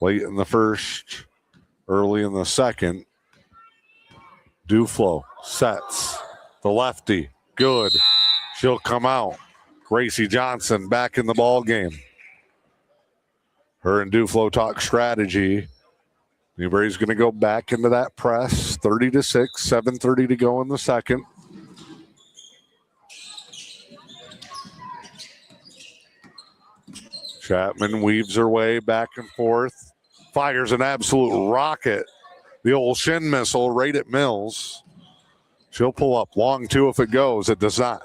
Late in the first, early in the second. Duflo sets the lefty. Good. She'll come out. Gracie Johnson back in the ball game. Her and Duflo talk strategy. Newberry's going to go back into that press. 30-6, 7:30 to go in the second. Chapman weaves her way back and forth. Fires an absolute rocket. The old shin missile right at Mills. She'll pull up long two if it goes. It does not.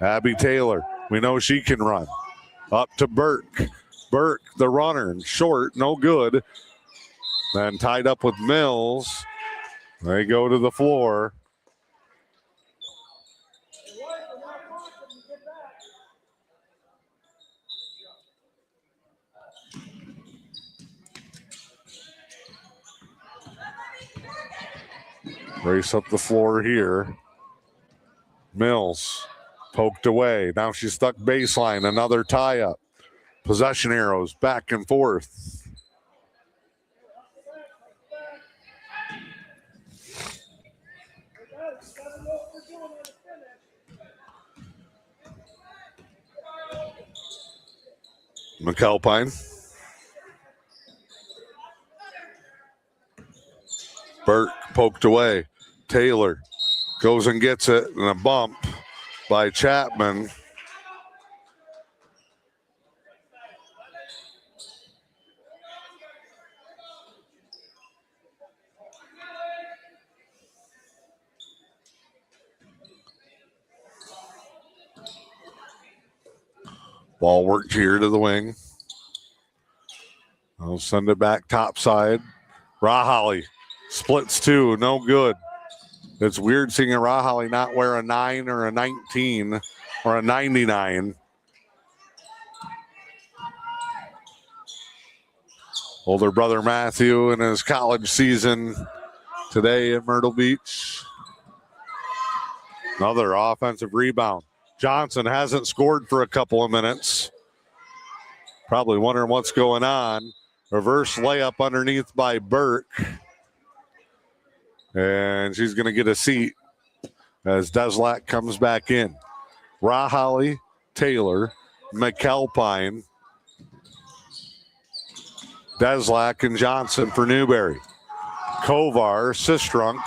Abby Taylor, we know she can run. Up to Burke. Burke, the runner, short, no good. Then tied up with Mills. They go to the floor. Race up the floor here. Mills poked away. Now she's stuck baseline. Another tie up. Possession arrows back and forth. McAlpine. Burke poked away. Taylor goes and gets it, and a bump by Chapman. Ball worked here to the wing. I'll send it back topside. Rahali splits two, no good. It's weird seeing a Rahali not wear a 9 or a 19 or a 99. Older brother Matthew in his college season today in Myrtle Beach. Another offensive rebound. Johnson hasn't scored for a couple of minutes. Probably wondering what's going on. Reverse layup underneath by Burke. And she's going to get a seat as Deslack comes back in. Rahali, Taylor, McAlpine, Deslack, and Johnson for Newberry. Kovar, Sistrunk,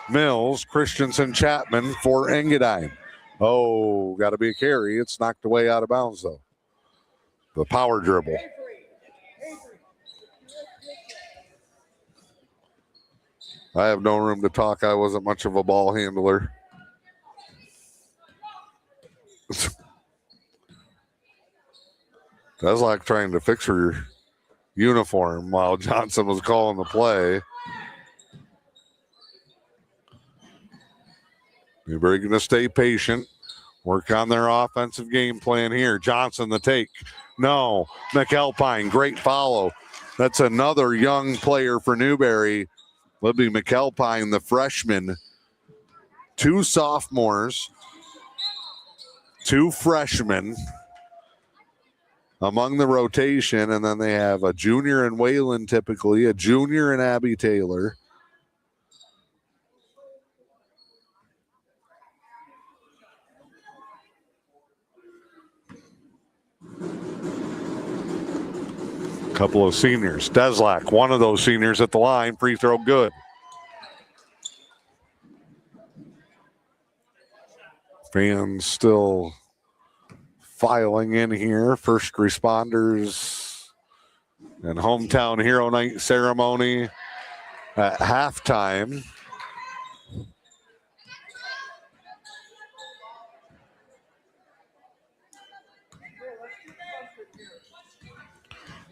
Mills, Christensen, Chapman for Engadine. Oh, got to be a carry. It's knocked away out of bounds, though. The power dribble. I have no room to talk. I wasn't much of a ball handler. That's like trying to fix her uniform while Johnson was calling the play. Newberry going to stay patient, work on their offensive game plan here. Johnson the take. No. McAlpine, great follow. That's another young player for Newberry. Libby McAlpine, the freshman. 2 sophomores, 2 freshmen among the rotation, and then they have a junior in Wayland typically, a junior in Abby Taylor. Couple of seniors. Deslack, one of those seniors at the line. Free throw good. Fans still filing in here. First responders and hometown hero night ceremony at halftime.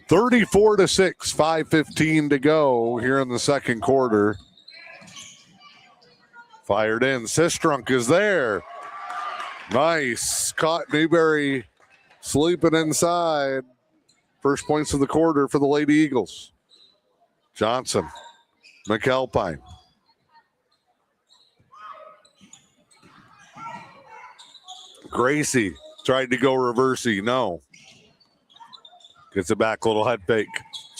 (34-6), 5:15 to go here in the second quarter. Fired in. Sistrunk is there. Nice. Caught Newberry sleeping inside. First points of the quarter for the Lady Eagles. Johnson. McAlpine. Gracie tried to go reversey. No. Gets it back. Little head fake.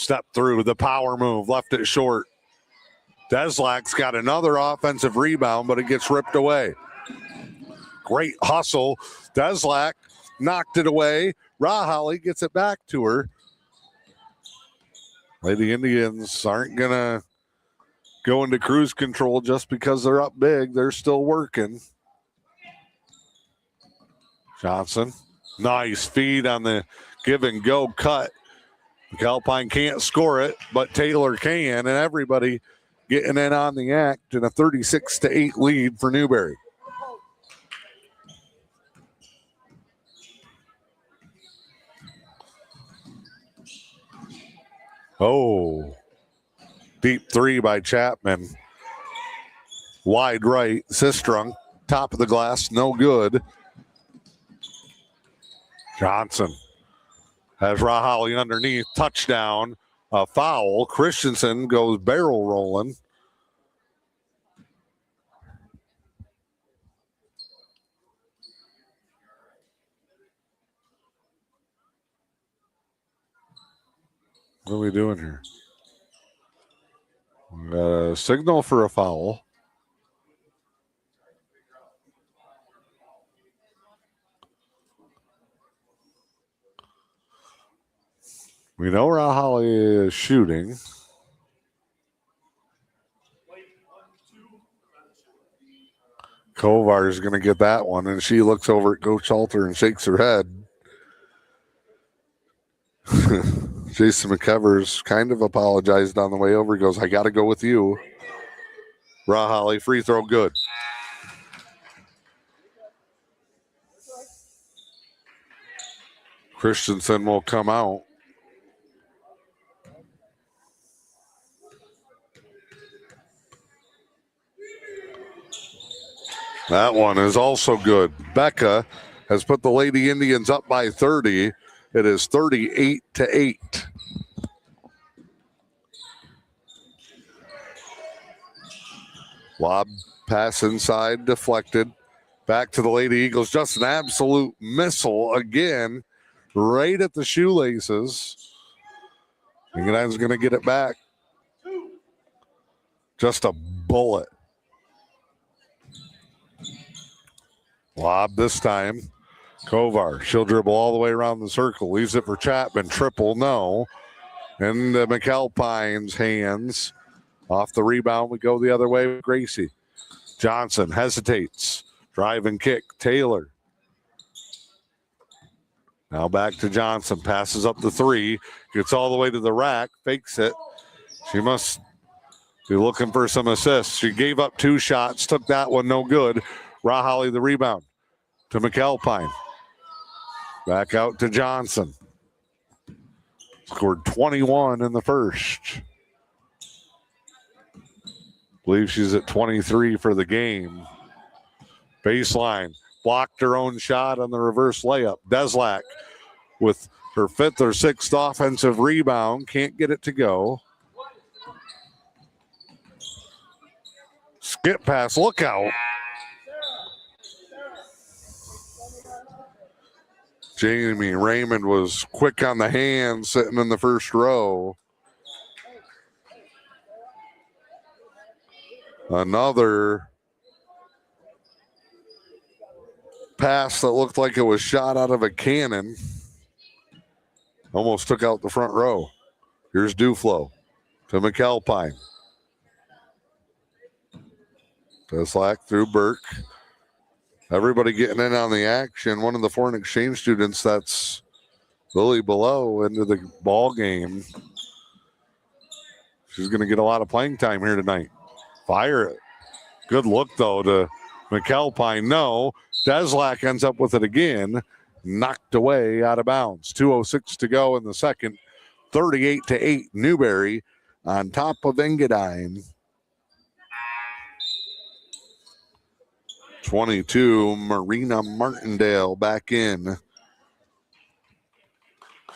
Step through the power move, left it short. Deslak's got another offensive rebound, but it gets ripped away. Great hustle. Deslak knocked it away. Rahali gets it back to her. Lady Indians aren't going to go into cruise control just because they're up big. They're still working. Johnson, nice feed on the give and go cut. McAlpine can't score it, but Taylor can, and everybody getting in on the act in a 36-8 lead for Newberry. Oh, deep three by Chapman. Wide right, Sistrunk, top of the glass, no good. Johnson has Rahali underneath, touchdown, a foul. Christensen goes barrel rolling. What are we doing here? We got a signal for a foul. We know Rahali is shooting. Kovar is going to get that one, and she looks over at Coach Halter and shakes her head. Jason McEvers kind of apologized on the way over. He goes, I got to go with you. Rahali, free throw, good. Christensen will come out. That one is also good. Becca has put the Lady Indians up by 30. It is 38-8. Lob pass inside, deflected. Back to the Lady Eagles. Just an absolute missile again, right at the shoelaces. Engadine's going to get it back. Just a bullet. Lob this time. Kovar, she'll dribble all the way around the circle. Leaves it for Chapman. Triple, no. In the McAlpine's hands. Off the rebound, we go the other way with Gracie. Johnson hesitates. Drive and kick. Taylor. Now back to Johnson. Passes up the three. Gets all the way to the rack. Fakes it. She must be looking for some assists. She gave up 2 shots. Took that one, no good. Rahali the rebound to McAlpine. Back out to Johnson. Scored 21 in the first. Believe she's at 23 for the game. Baseline. Blocked her own shot on the reverse layup. Deslak with her 5th or 6th offensive rebound. Can't get it to go. Skip pass. Look out. Jamie Raymond was quick on the hand sitting in the first row. Another pass that looked like it was shot out of a cannon. Almost took out the front row. Here's Duflo to McAlpine. Deslak through Burke. Everybody getting in on the action. One of the foreign exchange students, that's Lily Below, into the ball game. She's going to get a lot of playing time here tonight. Fire it. Good look, though, to McAlpine. No. Deslak ends up with it again. Knocked away out of bounds. 2:06 to go in the second. 38-8. Newberry on top of Engadine. 22, Marina Martindale back in.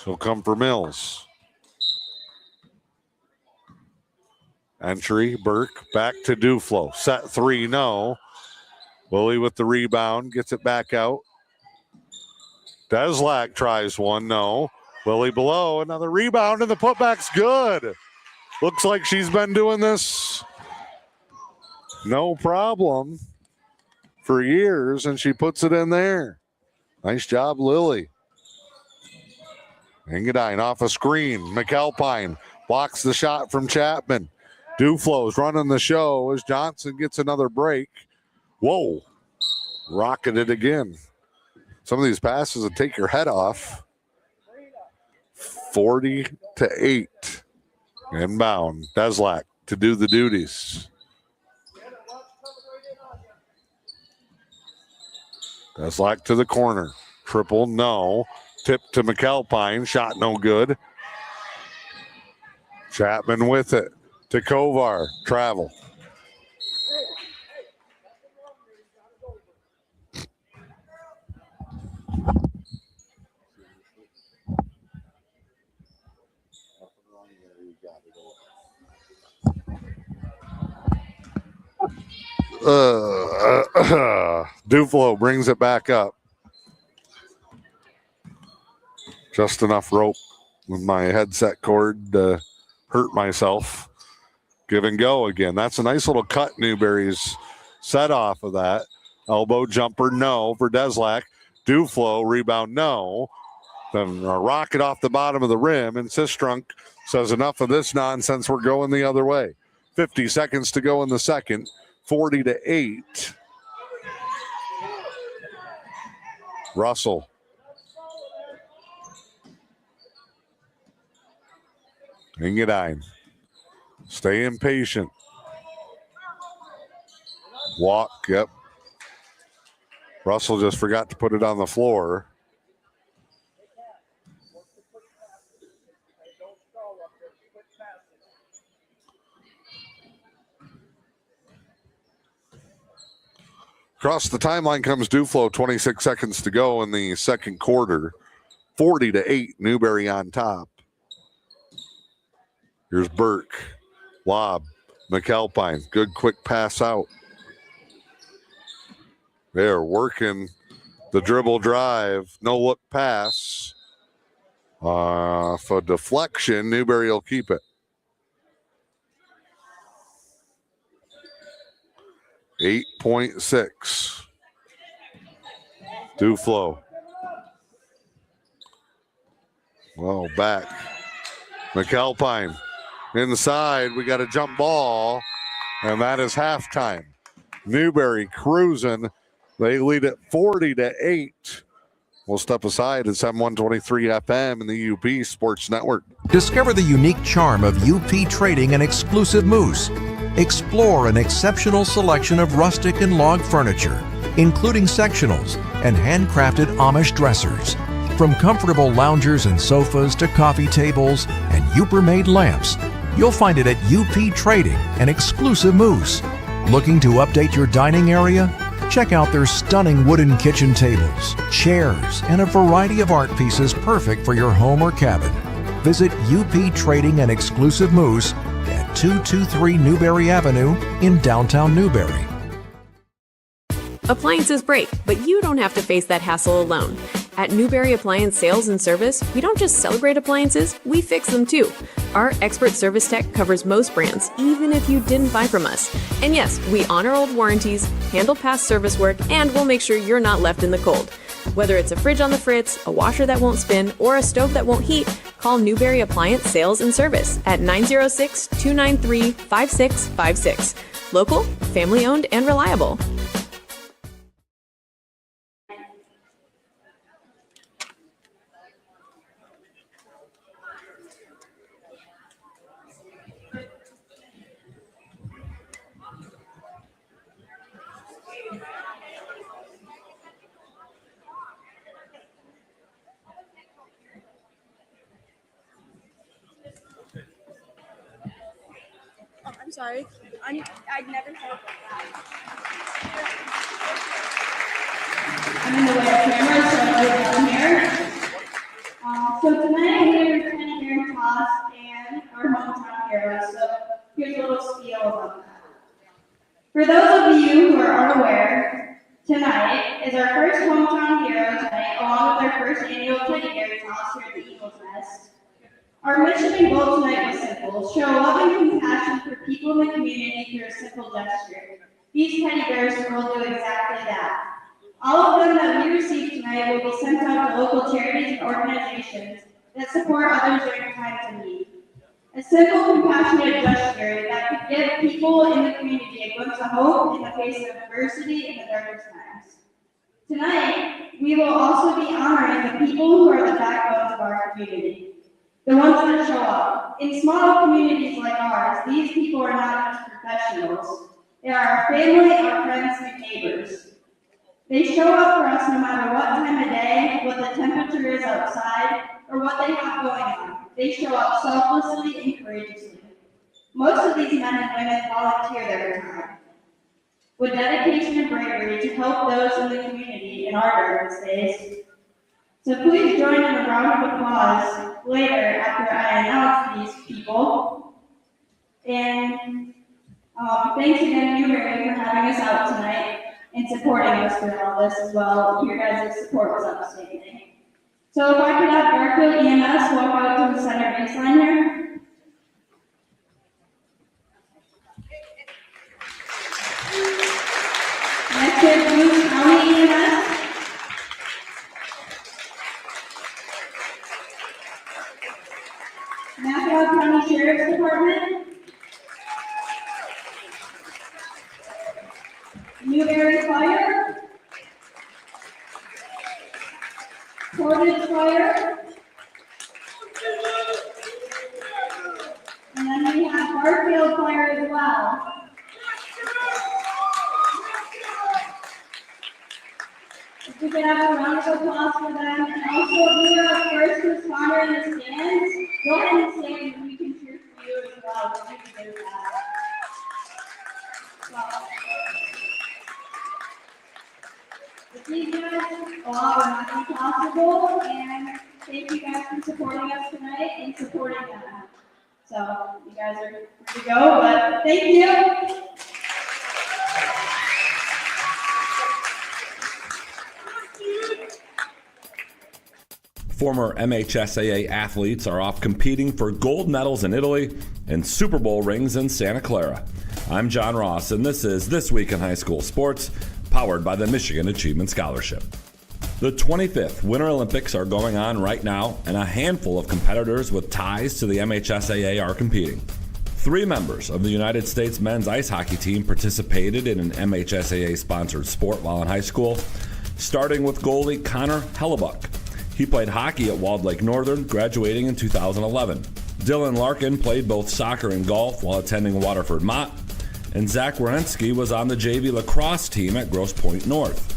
She'll come for Mills. Entry, Burke, back to Duflo. Set 3, no. Willie with the rebound, gets it back out. Deslak tries one, no. Lily below, another rebound, and the putback's good. Looks like she's been doing this no problem for years, and she puts it in there. Nice job, Lily. Engadine off a screen. McAlpine blocks the shot from Chapman. Duflo's running the show as Johnson gets another break. Whoa. Rocketed again. Some of these passes would take your head off. 40-8. Inbound. Deslak to do the duties. Deslak to the corner. Triple, no. Tip to McAlpine. Shot no good. Chapman with it to Kovar. Travel. Duflo brings it back up. Just enough rope with my headset cord to hurt myself. Give and go again. That's a nice little cut Newberry's set off of that. Elbow jumper, no for Deslak. Duflo, rebound, no. Then a rocket off the bottom of the rim, and Sistrunk says enough of this nonsense, we're going the other way. 50 seconds to go in the second. 40-8. Russell. Engadine. Stay impatient. Walk, yep. Russell just forgot to put it on the floor. Across the timeline comes Duflo, 26 seconds to go in the second quarter. 40-8, Newberry on top. Here's Burke. Lob. McAlpine. Good quick pass out. They're working the dribble drive. No look pass. For deflection, Newberry will keep it. 8.6. Duflo. Well, back. McAlpine. Inside, we got a jump ball, and that is halftime. Newberry cruising. They lead at 40-8. We'll step aside at 7123 FM and the E.U.P Sports Network. Discover the unique charm of E.U.P Trading and exclusive moose. Explore an exceptional selection of rustic and log furniture, including sectionals and handcrafted Amish dressers. From comfortable loungers and sofas to coffee tables and E.U.P-made lamps, you'll find it at E.U.P Trading and exclusive moose. Looking to update your dining area? Check out their stunning wooden kitchen tables, chairs, and a variety of art pieces perfect for your home or cabin. Visit E.U.P Trading and Exclusive Moose at 223 Newberry Avenue in downtown Newberry. Appliances break, but you don't have to face that hassle alone. At Newberry Appliance Sales and Service, we don't just celebrate appliances, we fix them too. Our expert service tech covers most brands, even if you didn't buy from us. And yes, we honor old warranties, handle past service work, and we'll make sure you're not left in the cold. Whether it's a fridge on the fritz, a washer that won't spin, or a stove that won't heat, call Newberry Appliance Sales and Service at 906-293-5656. Local, family-owned, and reliable. I'm sorry. I'd never heard of that. I'm in the way of camera, so I'll get down here. So tonight I'm going to be presenting your toss and our hometown heroes. So here's a little spiel about that. For those of you who are unaware, tonight is our first hometown hero tonight, along with our first annual teddy bear toss here at the Eagles Nest. Our mission and goal tonight was simple: show love and compassion for people in the community through a simple gesture. These teddy bears will do exactly that. All of them that we receive tonight will be sent out to local charities and organizations that support others during times of need. A simple, compassionate gesture that could give people in the community a glimpse of hope in the face of adversity in the darkest times. Tonight, we will also be honoring the people who are the backbones of our community, the ones that show up. In small communities like ours, these people are not just professionals. They are our family, our friends, and neighbors. They show up for us no matter what time of day, what the temperature is outside, or what they have going on. They show up selflessly and courageously. Most of these men and women volunteer their time with dedication and bravery to help those in the community in our darkest days. So please join in a round of applause later after I announce these people. And thanks again, Newberry, for having us out tonight and supporting us through all this as well. Your guys' support was outstanding. So if I could have Garfield EMS walk out to the center baseline here. Next is Bruce County EMS. Nassau County Sheriff's Department. Newberry Fire. Portage Fire. And then we have Garfield Fire as well. If we could have a round of applause for them. And also, we are our first responder in the stands. Go ahead and stand and we can cheer for you as well. You can do that. Wow. With these guys, a lot would not be possible, and thank you guys for supporting us tonight and supporting them. So, you guys are free to go, but thank you. Former MHSAA athletes are off competing for gold medals in Italy and Super Bowl rings in Santa Clara. I'm John Ross, and this is This Week in High School Sports, powered by the Michigan Achievement Scholarship. The 25th Winter Olympics are going on right now, and a handful of competitors with ties to the MHSAA are competing. 3 members of the United States men's ice hockey team participated in an MHSAA-sponsored sport while in high school, starting with goalie Connor Hellebuck. He played hockey at Walled Lake Northern, graduating in 2011. Dylan Larkin played both soccer and golf while attending Waterford Mott, and Zach Wierenski was on the JV lacrosse team at Grosse Pointe North.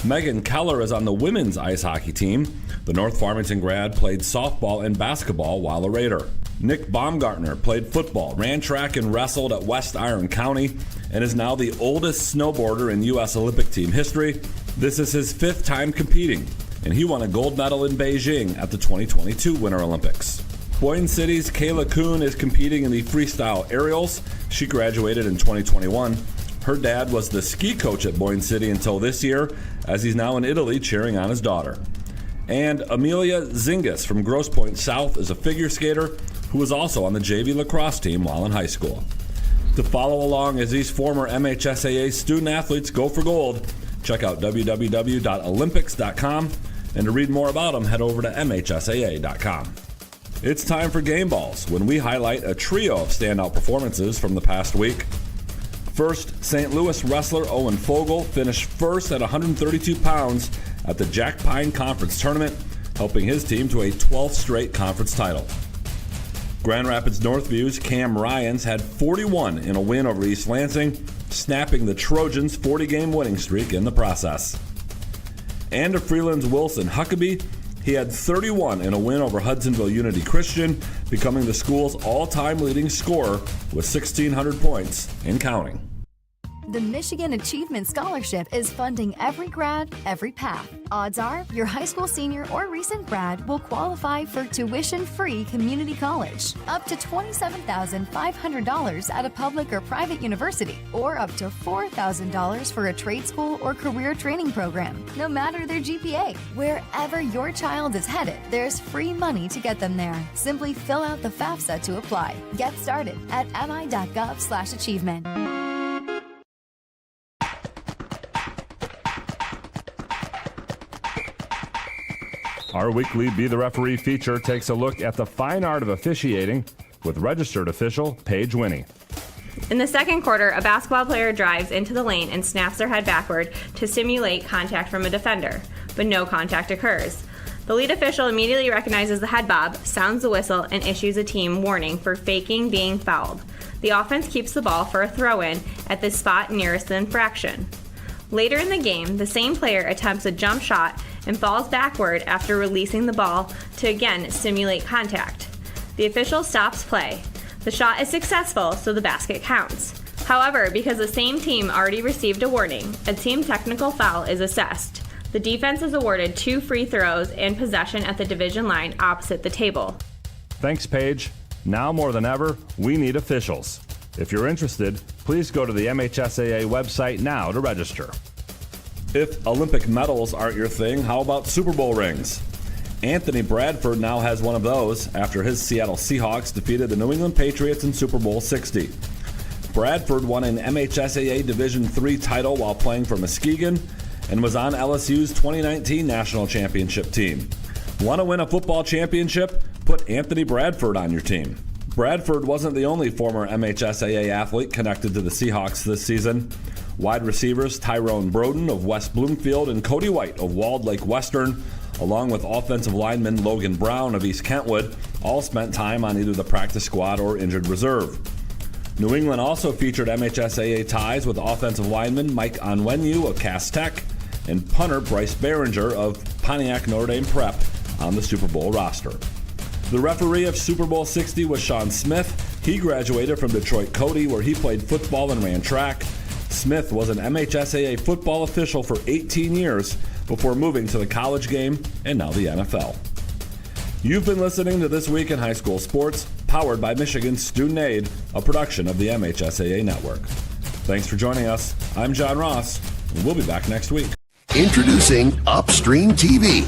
Megan Keller is on the women's ice hockey team. The North Farmington grad played softball and basketball while a Raider. Nick Baumgartner played football, ran track and wrestled at West Iron County, and is now the oldest snowboarder in U.S. Olympic team history. This is his 5th time competing, and he won a gold medal in Beijing at the 2022 Winter Olympics. Boyne City's Kayla Kuhn is competing in the freestyle aerials. She graduated in 2021. Her dad was the ski coach at Boyne City until this year, as he's now in Italy cheering on his daughter. And Amelia Zingas from Grosse Pointe South is a figure skater who was also on the JV lacrosse team while in high school. To follow along as these former MHSAA student athletes go for gold, check out www.olympics.com, and to read more about them, head over to mhsaa.com. It's time for Game Balls, when we highlight a trio of standout performances from the past week. First, St. Louis wrestler Owen Fogel finished first at 132 pounds at the Jack Pine Conference Tournament, helping his team to a 12th straight conference title. Grand Rapids Northview's Cam Ryans had 41 in a win over East Lansing, snapping the Trojans' 40-game winning streak in the process. And to Freeland's Wilson Huckabee, he had 31 in a win over Hudsonville Unity Christian, becoming the school's all-time leading scorer with 1,600 points and counting. The Michigan Achievement Scholarship is funding every grad, every path. Odds are your high school senior or recent grad will qualify for tuition-free community college, up to $27,500 at a public or private university, or up to $4,000 for a trade school or career training program, no matter their GPA. Wherever your child is headed, there's free money to get them there. Simply fill out the FAFSA to apply. Get started at mi.gov/achievement. Our weekly Be the Referee feature takes a look at the fine art of officiating with registered official Paige Winnie. In the second quarter, a basketball player drives into the lane and snaps their head backward to simulate contact from a defender, but no contact occurs. The lead official immediately recognizes the head bob, sounds the whistle, and issues a team warning for faking being fouled. The offense keeps the ball for a throw-in at the spot nearest the infraction. Later in the game, the same player attempts a jump shot and falls backward after releasing the ball to again simulate contact. The official stops play. The shot is successful, so the basket counts. However, because the same team already received a warning, a team technical foul is assessed. The defense is awarded 2 free throws and possession at the division line opposite the table. Thanks, Paige. Now more than ever, we need officials. If you're interested, please go to the MHSAA website now to register. If Olympic medals aren't your thing, how about Super Bowl rings? Anthony Bradford now has one of those after his Seattle Seahawks defeated the New England Patriots in Super Bowl 60. Bradford won an MHSAA Division III title while playing for Muskegon and was on LSU's 2019 national championship team. Want to win a football championship? Put Anthony Bradford on your team. Bradford wasn't the only former MHSAA athlete connected to the Seahawks this season. Wide receivers Tyrone Broden of West Bloomfield and Cody White of Walled Lake Western, along with offensive lineman Logan Brown of East Kentwood, all spent time on either the practice squad or injured reserve. New England also featured MHSAA ties with offensive lineman Mike Onwenu of Cass Tech and punter Bryce Behringer of Pontiac Notre Dame Prep on the Super Bowl roster. The referee of Super Bowl 60 was Sean Smith. He graduated from Detroit Cody, where he played football and ran track. Smith was an MHSAA football official for 18 years before moving to the college game and now the NFL. You've been listening to This Week in High School Sports, powered by Michigan Student Aid, a production of the MHSAA Network. Thanks for joining us. I'm John Ross, and we'll be back next week. Introducing Upstream TV.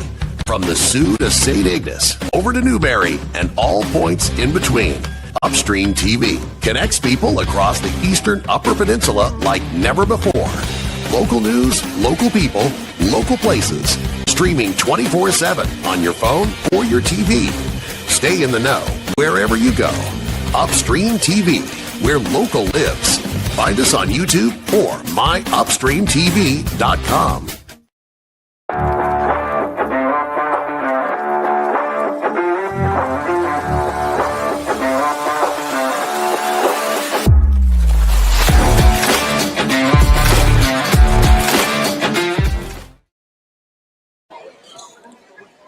From the Sioux to St. Ignace, over to Newberry, and all points in between. Upstream TV connects people across the eastern Upper Peninsula like never before. Local news, local people, local places. Streaming 24/7 on your phone or your TV. Stay in the know wherever you go. Upstream TV, where local lives. Find us on YouTube or myupstreamtv.com.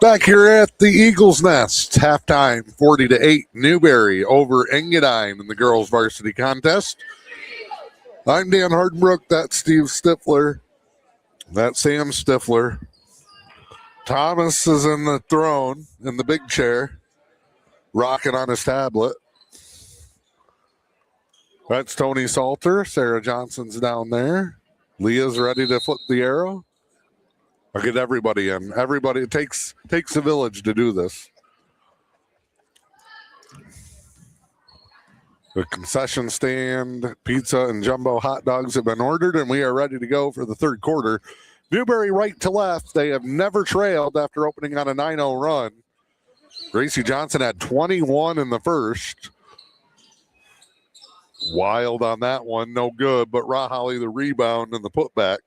Back here at the Eagles Nest, halftime 40-8, Newberry over Engadine in the girls' varsity contest. I'm Dan Hardenbrook. That's Steve Stifler. That's Sam Stifler. Thomas is in the throne, in the big chair, rocking on his tablet. That's Tony Salter. Sarah Johnson's down there. Leah's ready to flip the arrow. I'll get everybody in. Everybody, it takes a village to do this. The concession stand, pizza, and jumbo hot dogs have been ordered, and we are ready to go for the third quarter. Newberry right to left. They have never trailed after opening on a 9-0 run. Gracie Johnson had 21 in the first. Wild on that one, no good, but Rahali the rebound and the putback.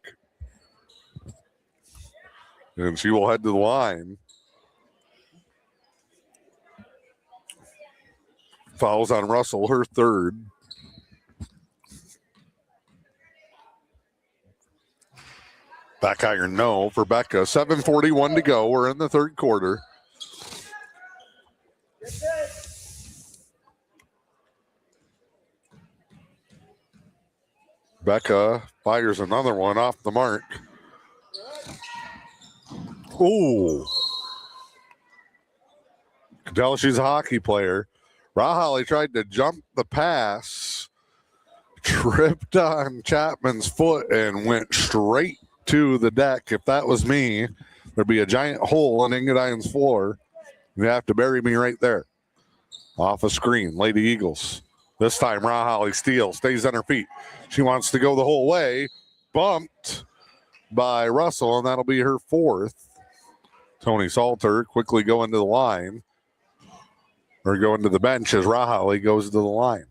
And she will head to the line. Fouls on Russell, her third. Back iron, no, for Becca. 7:41 to go. We're in the third quarter. Becca fires another one off the mark. Ooh. Can tell she's a hockey player. Rahali tried to jump the pass, tripped on Chapman's foot, and went straight to the deck. If that was me, there'd be a giant hole in Engadine's floor. You have to bury me right there. Off a screen, Lady Eagles. This time, Rahali steals, stays on her feet. She wants to go the whole way. Bumped by Russell, and that'll be her fourth. Tony Salter quickly going to the line, or going to the bench as Rahali goes to the line.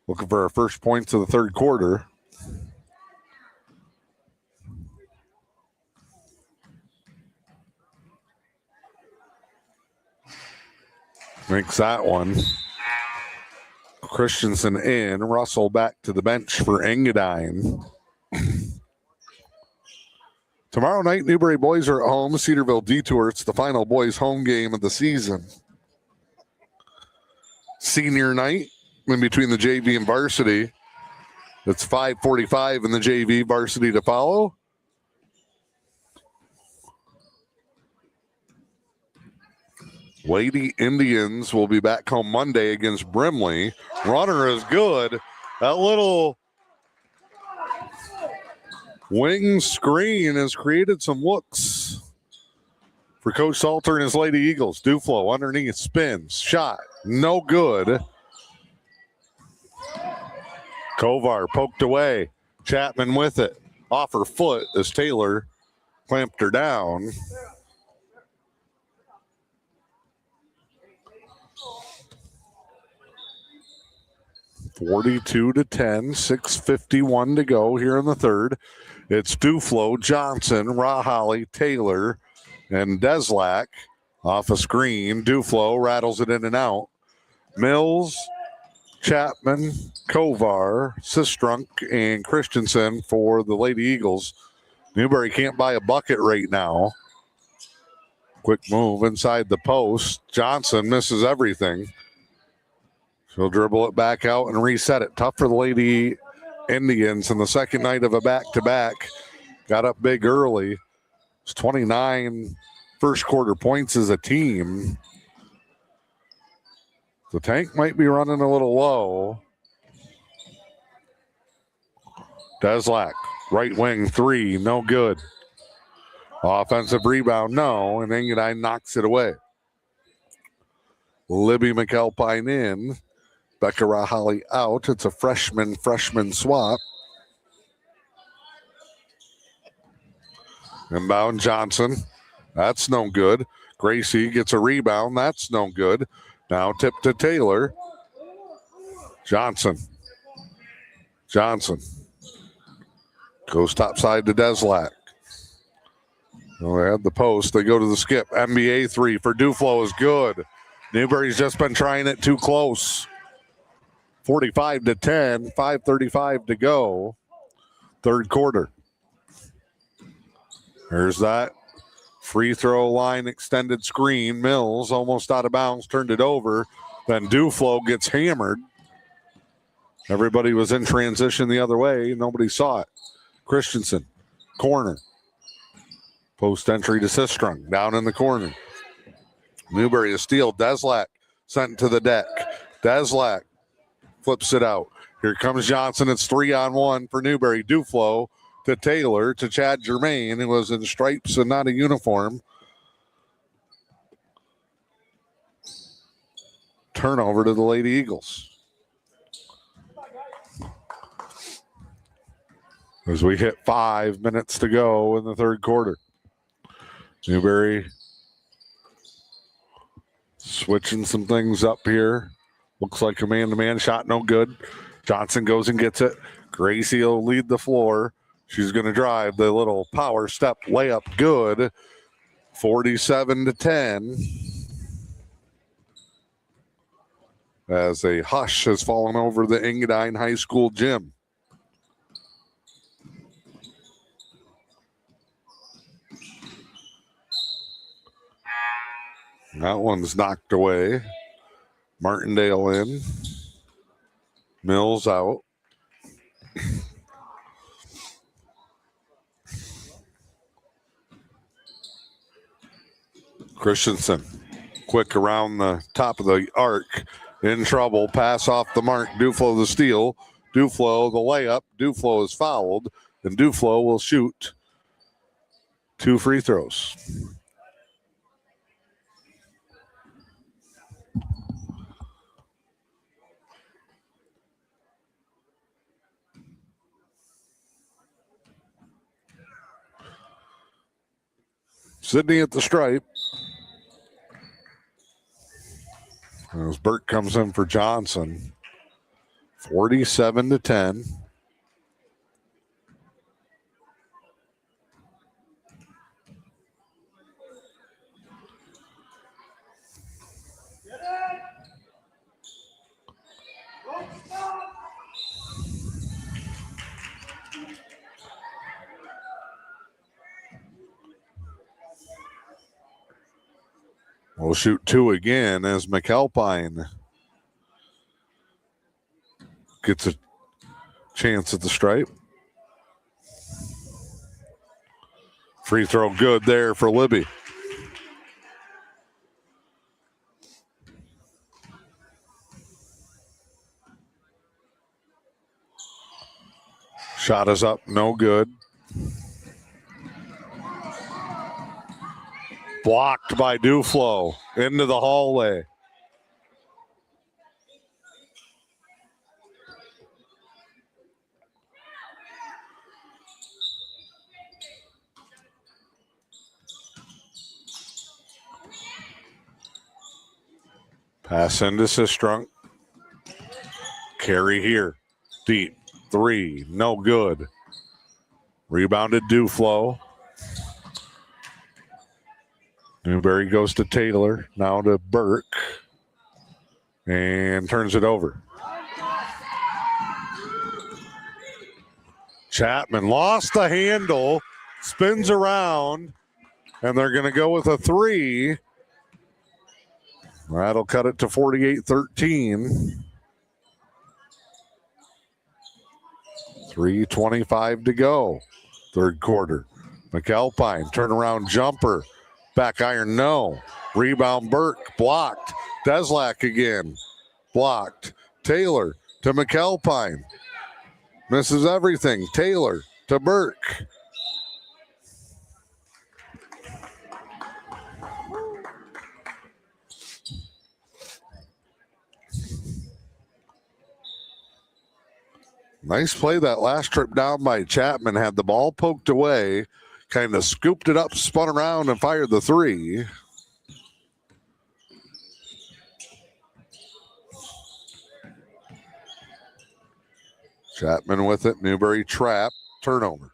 Looking for her first points of the third quarter. Makes that one. Christensen in. Russell back to the bench for Engadine. Tomorrow night, Newberry boys are at home. Cedarville Detour. It's the final boys home game of the season. Senior night in between the JV and varsity. It's 5:45 in the JV, varsity to follow. Lady Indians will be back home Monday against Brimley. Runner is good. That little wing screen has created some looks for Coach Salter and his Lady Eagles. Duflo underneath, spins, shot, no good. Kovar poked away. Chapman with it. Off her foot as Taylor clamped her down. (42-10), 6:51 to go here in the third. It's Duflo, Johnson, Rahali, Taylor, and Deslak off a screen. Duflo rattles it in and out. Mills, Chapman, Kovar, Sistrunk, and Christensen for the Lady Eagles. Newberry can't buy a bucket right now. Quick move inside the post. Johnson misses everything. She'll dribble it back out and reset it. Tough for the Lady Indians in the second night of a back-to-back. Got up big early. It's 29 first quarter points as a team. The tank might be running a little low. Deslak, right wing three, no good. Offensive rebound, no, and Engadine knocks it away. Libby McAlpine in. Becca Rahali out. It's a freshman swap. Inbound Johnson. That's no good. Gracie gets a rebound. That's no good. Now tip to Taylor. Johnson. Goes topside to Deslak. Well, they had the post. They go to the skip. NBA three for Duflo is good. Newberry's just been trying it too close. 45-10, 5:35 to go. Third quarter. There's that free throw line extended screen. Mills almost out of bounds, turned it over. Then Duflo gets hammered. Everybody was in transition the other way. Nobody saw it. Christensen, corner. Post entry to Sistrunk, down in the corner. Newberry a steal. Deslak sent to the deck. Deslak flips it out. Here comes Johnson. It's 3-on-1 for Newberry. Duflo to Taylor to Chad Germain, who was in stripes and not a uniform. Turnover to the Lady Eagles. As we hit 5 minutes to go in the third quarter. Newberry switching some things up here. Looks like a man-to-man shot, no good. Johnson goes and gets it. Gracie will lead the floor. She's going to drive the little power step layup, good. 47-10. As a hush has fallen over the Engadine High School gym. That one's knocked away. Martindale in. Mills out. Christensen, quick around the top of the arc. In trouble. Pass off the mark. Duflo the steal. Duflo the layup. Duflo is fouled. And Duflo will shoot 2 free throws. Sydney at the stripe. As Burt comes in for Johnson. 47-10. We'll shoot 2 again as McAlpine gets a chance at the stripe. Free throw good there for Libby. Shot is up, no good. Blocked by Duflo into the hallway. Pass into Sistrunk. Carry here. Deep. 3. No good. Rebounded Duflo. Newberry goes to Taylor. Now to Burke. And turns it over. Chapman lost the handle. Spins around. And they're going to go with a 3. That'll cut it to 48-13. 3:25 to go. Third quarter. McAlpine, turnaround jumper. Back iron, no. Rebound, Burke, blocked. Deslack again, blocked. Taylor to McAlpine. Misses everything. Taylor to Burke. Nice play that last trip down by Chapman. Had the ball poked away, kind of scooped it up, spun around, and fired the 3. Chapman with it. Newberry trap. Turnover.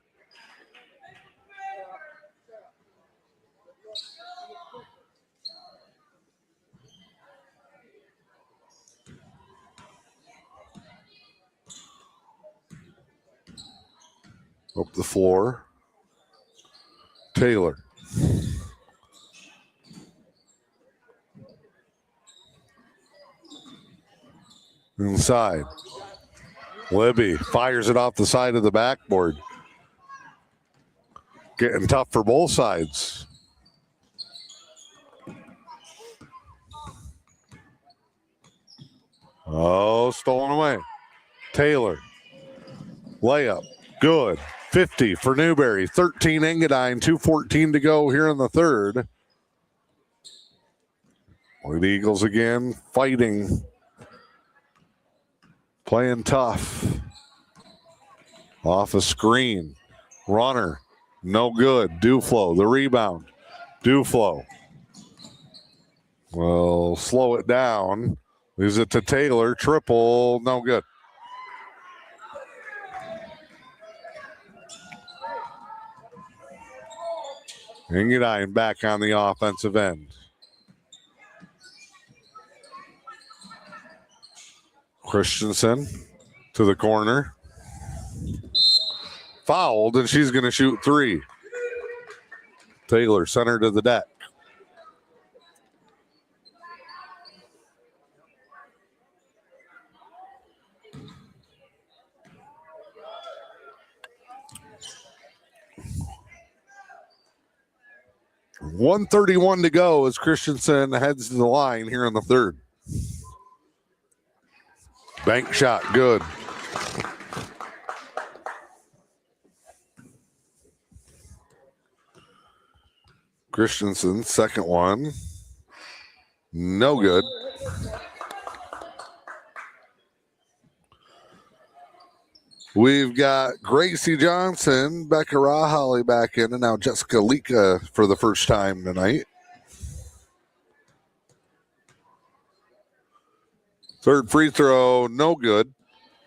Up the floor. Taylor. Inside. Libby fires it off the side of the backboard. Getting tough for both sides. Oh, stolen away. Taylor. Layup. Good. 50 for Newberry. 13 Engadine. 2:14 to go here in the third. White Eagles again fighting. Playing tough. Off a screen. Runner. No good. Duflo. The rebound. Duflo. Well, slow it down. Leaves it to Taylor. Triple. No good. Engadine back on the offensive end. Christensen to the corner. Fouled, and she's going to shoot 3. Taylor center to the deck. 1:31 to go as Christensen heads to the line here in the third. Bank shot, good. Christensen, second one. No good. We've got Gracie Johnson, Becca Rahali back in, and now Jessica Lika for the first time tonight. Third free throw, no good.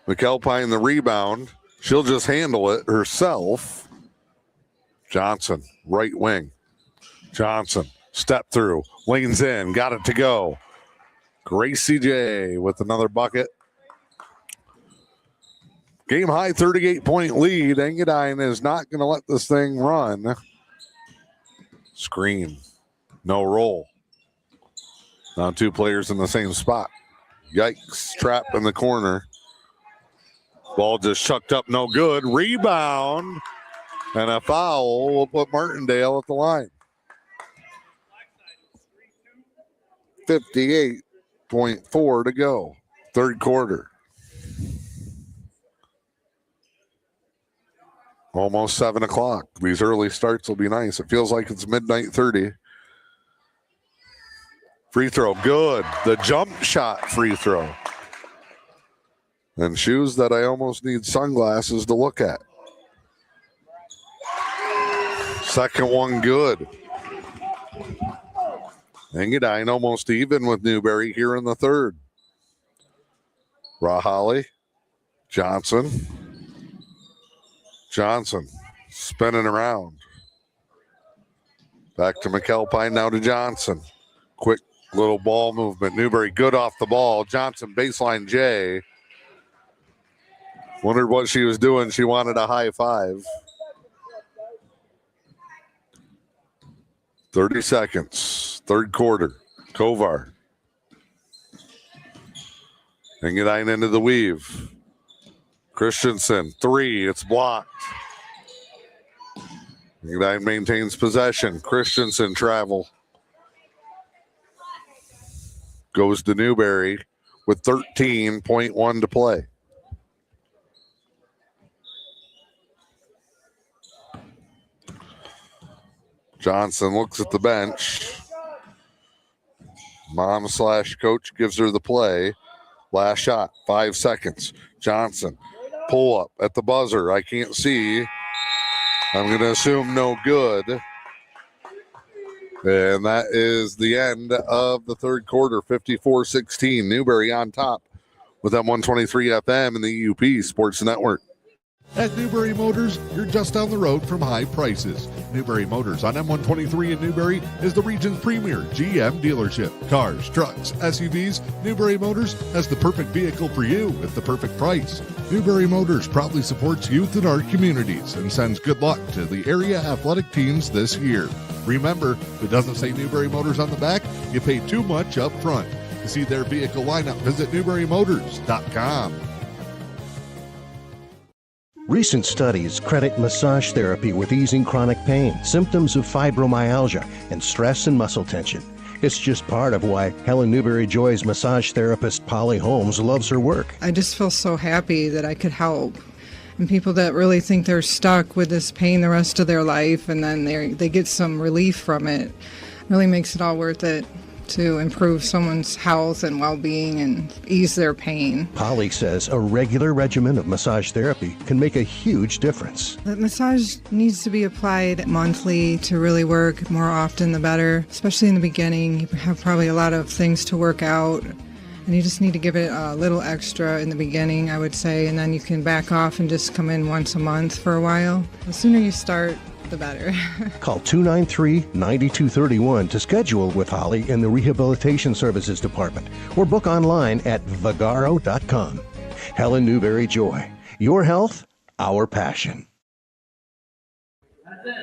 McAlpine the rebound. She'll just handle it herself. Johnson, right wing. Johnson, step through, leans in, got it to go. Gracie J with another bucket. Game high 38-point lead. Engadine is not going to let this thing run. Screen. No roll. Now two players in the same spot. Yikes. Trap in the corner. Ball just chucked up. No good. Rebound. And a foul will put Martindale at the line. 58.4 to go. Third quarter. Almost 7 o'clock. These early starts will be nice. It feels like it's midnight 30. Free throw, good. The jump shot free throw. And shoes that I almost need sunglasses to look at. Second one, good. Engadine almost even with Newberry here in the third. Rahali, Johnson. Johnson spinning around. Back to McAlpine, now to Johnson. Quick little ball movement. Newberry good off the ball. Johnson baseline J. Wondered what she was doing. She wanted a high five. 30 seconds. Third quarter. Kovar. Engadine into the weave. Christensen, three. It's blocked. Engadine maintains possession. Christensen travel. Goes to Newberry with 13.1 to play. Johnson looks at the bench. Mom/coach gives her the play. Last shot, 5 seconds. Johnson, pull up at the buzzer. I can't see. I'm going to assume no good. And that is the end of the third quarter, 54-16. Newberry on top with M123 FM and the E.U.P Sports Network. At Newberry Motors, you're just down the road from high prices. Newberry Motors on M123 in Newberry is the region's premier GM dealership. Cars, trucks, SUVs, Newberry Motors has the perfect vehicle for you at the perfect price. Newberry Motors proudly supports youth in our communities and sends good luck to the area athletic teams this year. Remember, if it doesn't say Newberry Motors on the back, you pay too much up front. To see their vehicle lineup, visit NewberryMotors.com. Recent studies credit massage therapy with easing chronic pain, symptoms of fibromyalgia, and stress and muscle tension. It's just part of why Helen Newberry Joy's massage therapist Polly Holmes loves her work. I just feel so happy that I could help. And people that really think they're stuck with this pain the rest of their life and then they get some relief from it, really makes it all worth it to improve someone's health and well-being and ease their pain. Polly says a regular regimen of massage therapy can make a huge difference. The massage needs to be applied monthly to really work. More often the better, especially in the beginning. You have probably a lot of things to work out, and you just need to give it a little extra in the beginning, I would say, and then you can back off and just come in once a month for a while. The sooner you start, the better. Call 293-9231 to schedule with Holly in the Rehabilitation Services Department or book online at Vagaro.com. Helen Newberry Joy. Your health, our passion. That's it.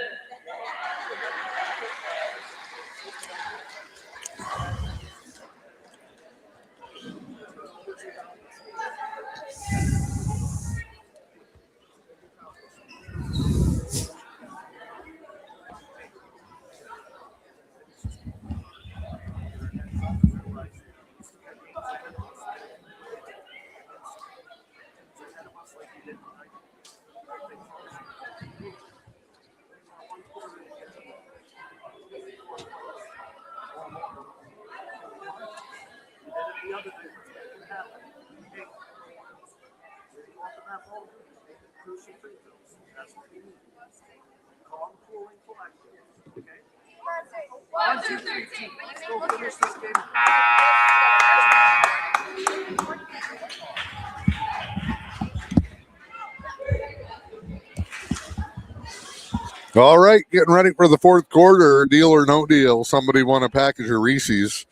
All right, getting ready for the fourth quarter. Deal or no deal. Somebody want a package of Reese's.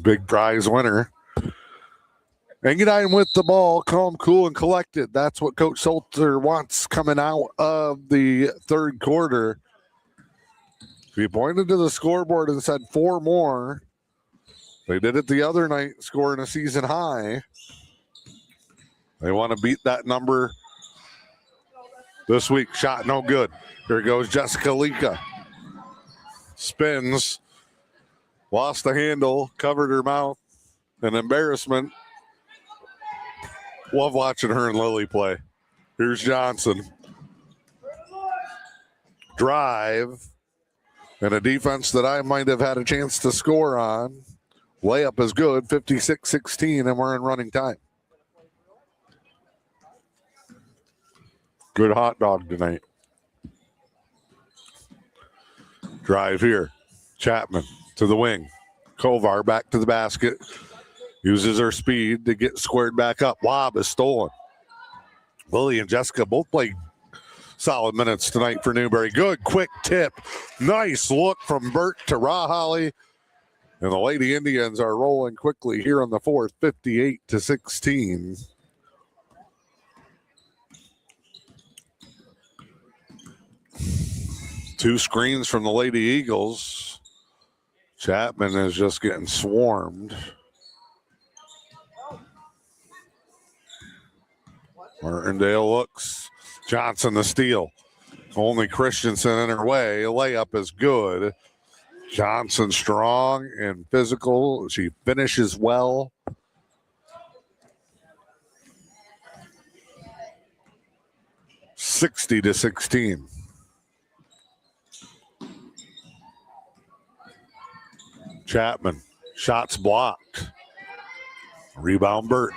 Big prize winner. Engadine with the ball, calm, cool, and collected. That's what Coach Salter wants coming out of the third quarter. He pointed to the scoreboard and said 4 more. They did it the other night, scoring a season high. They want to beat that number this week. Shot no good. Here goes Jessica Lika. Spins. Lost the handle. Covered her mouth. An embarrassment. Love watching her and Lily play. Here's Johnson. Drive. And a defense that I might have had a chance to score on. Layup is good. 56-16, and we're in running time. Good hot dog tonight. Drive here. Chapman to the wing. Kovar back to the basket. Uses her speed to get squared back up. Lob is stolen. Lily and Jessica both played solid minutes tonight for Newberry. Good quick tip. Nice look from Burt to Rahali. And the Lady Indians are rolling quickly here on the fourth, 58-16. Two screens from the Lady Eagles. Chapman is just getting swarmed. Martindale looks. Johnson the steal. Only Christensen in her way. A layup is good. Johnson strong and physical. She finishes well. $60-16. Chapman. Shots blocked. Rebound Burke.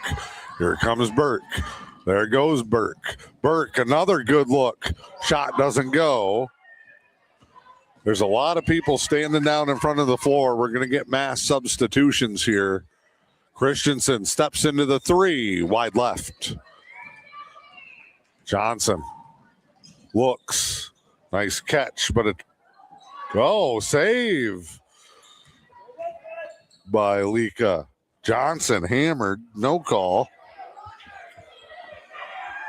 Here comes Burke. There goes Burke. Burke, another good look. Shot doesn't go. There's a lot of people standing down in front of the floor. We're going to get mass substitutions here. Christensen steps into the three. Wide left. Johnson looks. Nice catch, but it. Oh, save by Lika. Johnson hammered. No call.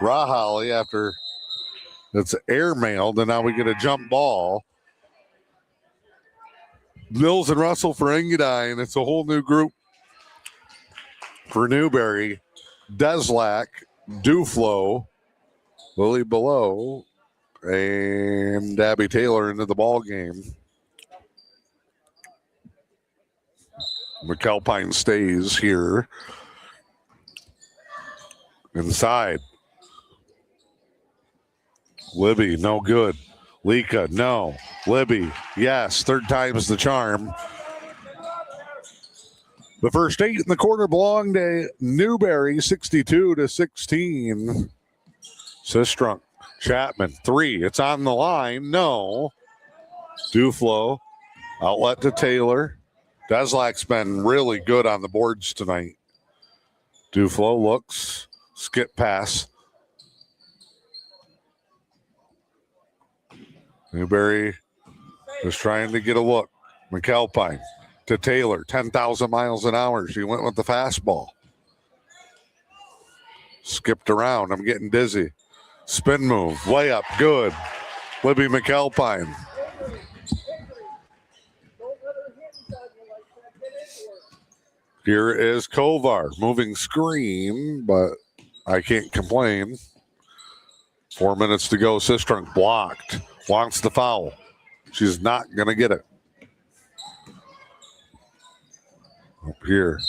Rahali after it's airmailed, and now we get a jump ball. Mills and Russell for Engadine. It's a whole new group for Newberry. Deslack, Duflo, Lily Below, and Abby Taylor into the ball game. McAlpine stays here. Inside. Libby, no good. Lika, no. Libby, yes. Third time is the charm. The first 8 in the quarter belong to Newberry, 62-16. Sistrunk, Chapman, 3. It's on the line. No. Duflo, outlet to Taylor. Deslack's been really good on the boards tonight. Duflo looks, skip pass. Newberry was trying to get a look. McAlpine to Taylor, 10,000 miles an hour. She went with the fastball. Skipped around. I'm getting dizzy. Spin move, layup, good. Libby McAlpine. Here is Kovar, moving screen, but I can't complain. 4 minutes to go. Sistrunk blocked. Wants the foul. She's not going to get it. Up here.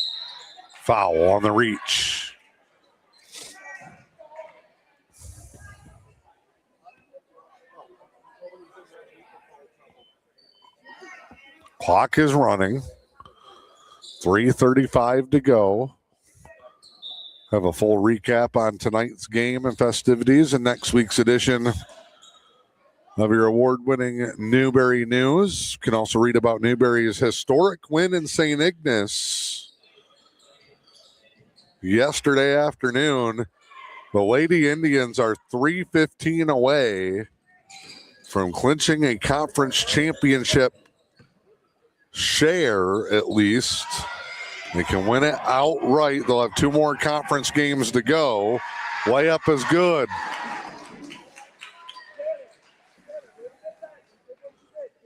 Foul on the reach. Clock is running. 3:35 to go. Have a full recap on tonight's game and festivities in next week's edition of your award-winning Newberry News. You can also read about Newberry's historic win in St. Ignace yesterday afternoon. The Lady Indians are 3:15 away from clinching a conference championship share, at least. They can win it outright. They'll have 2 more conference games to go. Layup is good.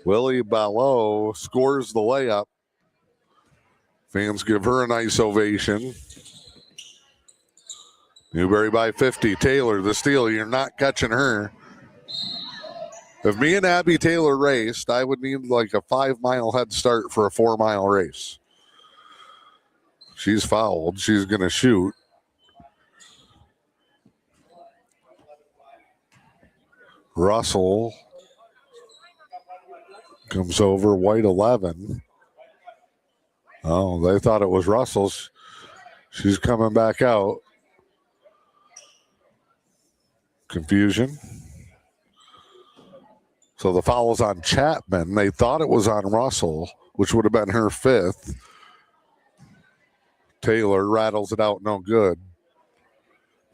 Lily Ballot scores the layup. Fans give her a nice ovation. Newberry by 50. Taylor, the steal. You're not catching her. If me and Abby Taylor raced, I would need like a 5-mile head start for a 4-mile race. She's fouled. She's going to shoot. Russell comes over. White 11. Oh, they thought it was Russell's. She's coming back out. Confusion. So the foul is on Chapman. They thought it was on Russell, which would have been her 5th. Taylor rattles it out, no good.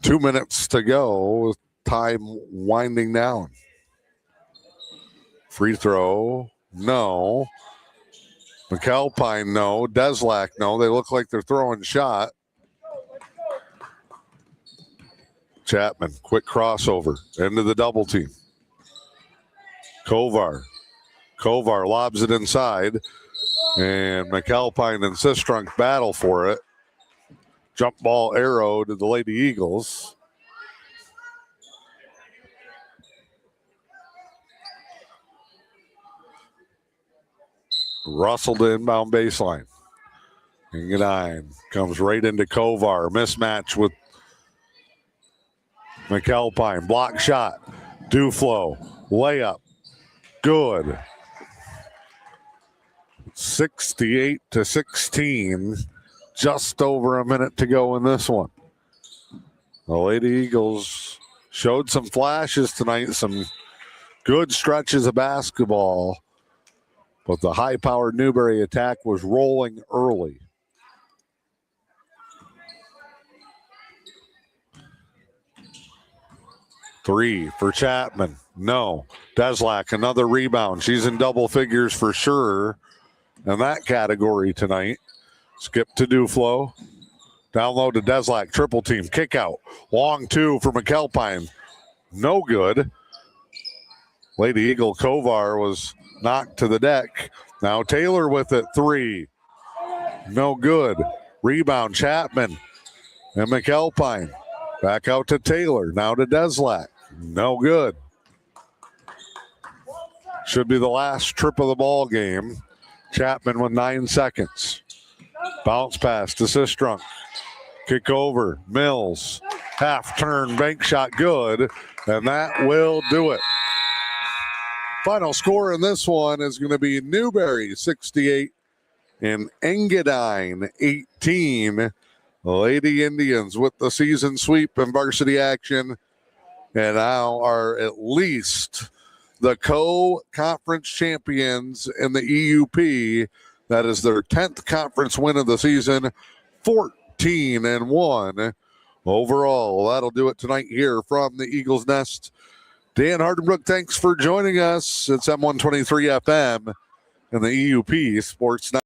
2 minutes to go, time winding down. Free throw, no. McAlpine, no. Deslack, no. They look like they're throwing shot. Chapman, quick crossover into the double team. Kovar lobs it inside, and McAlpine and Sistrunk battle for it. Jump ball arrow to the Lady Eagles. Russell to inbound baseline. Engadine comes right into Kovar. Mismatch with McAlpine. Block shot. Duflo. Layup. Good. 68-16. Just over a minute to go in this one. The Lady Eagles showed some flashes tonight, some good stretches of basketball, but the high-powered Newberry attack was rolling early. Three for Chapman. No. Deslack, another rebound. She's in double figures for sure in that category tonight. Skip to Duflo. Down low to Deslack. Triple team. Kick out. Long 2 for McAlpine. No good. Lady Eagle Kovar was knocked to the deck. Now Taylor with it. 3. No good. Rebound Chapman and McAlpine. Back out to Taylor. Now to Deslack. No good. Should be the last trip of the ball game. Chapman with 9 seconds. Bounce pass to Sistrunk. Kick over. Mills. Half turn bank shot good. And that will do it. Final score in this one is going to be Newberry 68 and Engadine 18. Lady Indians with the season sweep and varsity action. And now are at least the co-conference champions in the E.U.P. That is their 10th conference win of the season, 14-1 overall. That'll do it tonight here from the Eagles Nest. Dan Hardenbrook, thanks for joining us. It's M123 FM and the E.U.P. Sports Night.